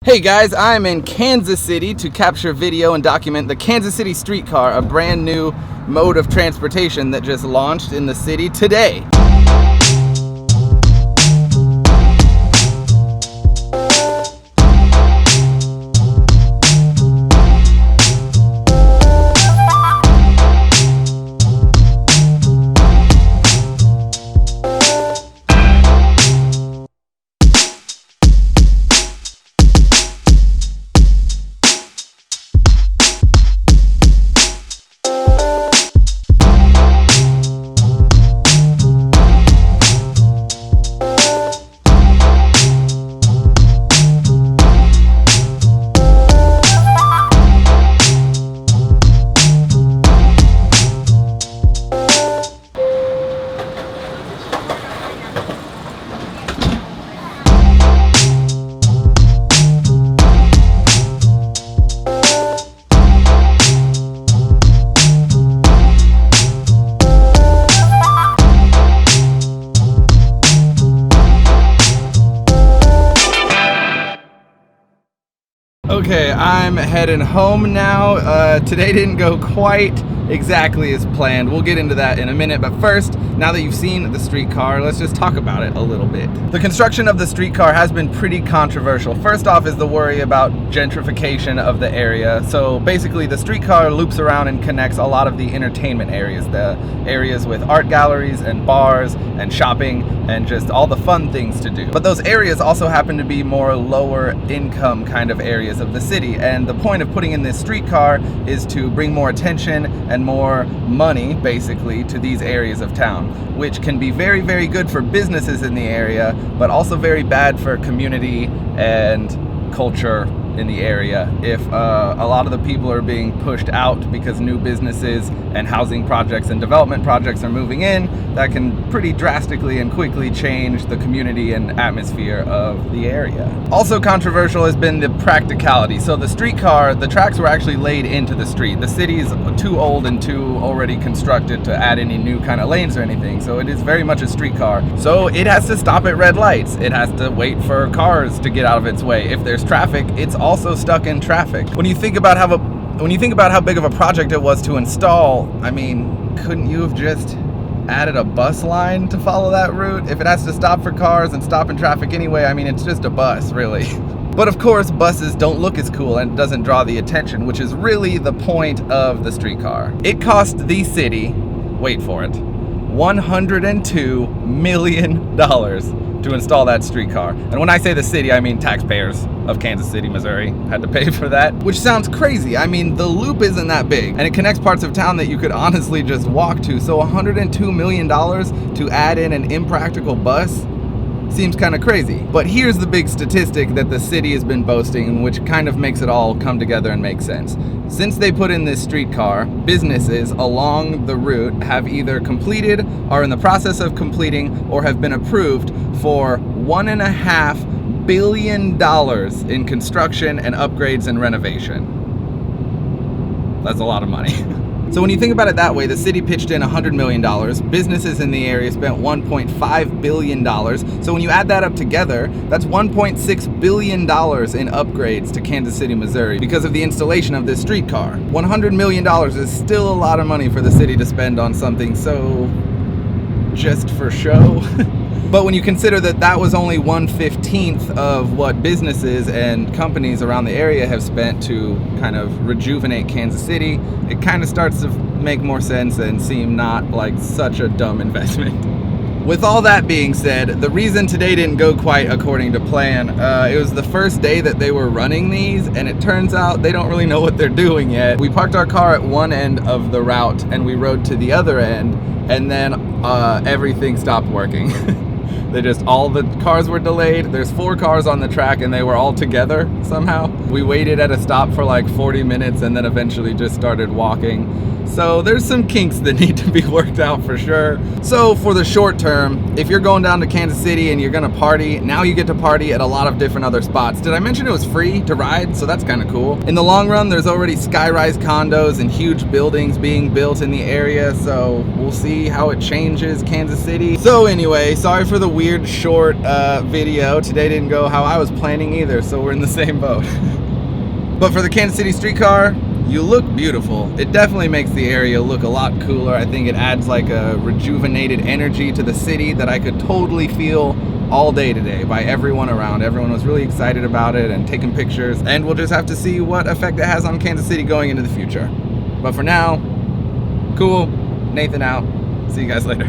Hey guys, I'm in Kansas City to capture video and document the Kansas City Streetcar, a brand new mode of transportation that just launched in the city today. Okay, I'm heading home now. Today didn't go quite exactly as planned. We'll get into that in a minute, but first, now that you've seen the streetcar, let's just talk about it a little bit. The construction of the streetcar has been pretty controversial. First off is the worry about gentrification of the area. So basically the streetcar loops around and connects a lot of the entertainment areas, the areas with art galleries and bars and shopping and just all the fun things to do. But those areas also happen to be more lower income kind of areas of the city, and the point of putting in this streetcar is to bring more attention and more money basically to these areas of town, which can be very, very good for businesses in the area, but also very bad for community and culture in the area. If a lot of the people are being pushed out because new businesses and housing projects and development projects are moving in, that can pretty drastically and quickly change the community and atmosphere of the area. Also controversial has been the practicality. So the streetcar, the tracks were actually laid into the street. The city is too old and too already constructed to add any new kind of lanes or anything, so it is very much a streetcar. So it has to stop at red lights. It has to wait for cars to get out of its way. If there's traffic, it's also stuck in traffic. When you think about how big of a project it was to install, I mean, couldn't you have just added a bus line to follow that route? If it has to stop for cars and stop in traffic anyway, I mean, it's just a bus, really. But of course, buses don't look as cool and it doesn't draw the attention, which is really the point of the streetcar. It cost the city, wait for it, $102 million to install that streetcar. And when I say the city, I mean taxpayers of Kansas City, Missouri had to pay for that, which sounds crazy. I mean, the loop isn't that big and it connects parts of town that you could honestly just walk to. So $102 million to add in an impractical bus seems kind of crazy. But here's the big statistic that the city has been boasting, which kind of makes it all come together and make sense. Since they put in this streetcar, businesses along the route have either completed, are in the process of completing, or have been approved for $1.5 billion in construction and upgrades and renovation. That's a lot of money. So when you think about it that way, the city pitched in $100 million, businesses in the area spent $1.5 billion, so when you add that up together, that's $1.6 billion in upgrades to Kansas City, Missouri because of the installation of this streetcar. $100 million is still a lot of money for the city to spend on something so just for show. But when you consider that that was only 1/15 of what businesses and companies around the area have spent to kind of rejuvenate Kansas City, it kind of starts to make more sense and seem not like such a dumb investment. With all that being said, the reason today didn't go quite according to plan, it was the first day that they were running these, and it turns out they don't really know what they're doing yet. We parked our car at one end of the route and we rode to the other end, and then everything stopped working. All the cars were delayed. There's 4 cars on the track and they were all together somehow. We waited at a stop for like 40 minutes and then eventually just started walking. So there's some kinks that need to be worked out for sure. So for the short term, if you're going down to Kansas City and you're gonna party, now you get to party at a lot of different other spots. Did I mention it was free to ride? So that's kind of cool. In the long run, there's already sky-rise condos and huge buildings being built in the area, so we'll see how it changes Kansas City. So anyway, sorry for the weird short video. Today didn't go how I was planning either, so we're in the same boat. But for the Kansas City Streetcar, you look beautiful. It definitely makes the area look a lot cooler. I think it adds like a rejuvenated energy to the city that I could totally feel all day today by everyone around. Everyone was really excited about it and taking pictures, and we'll just have to see what effect it has on Kansas City going into the future. But for now, cool. Nathan out. See you guys later.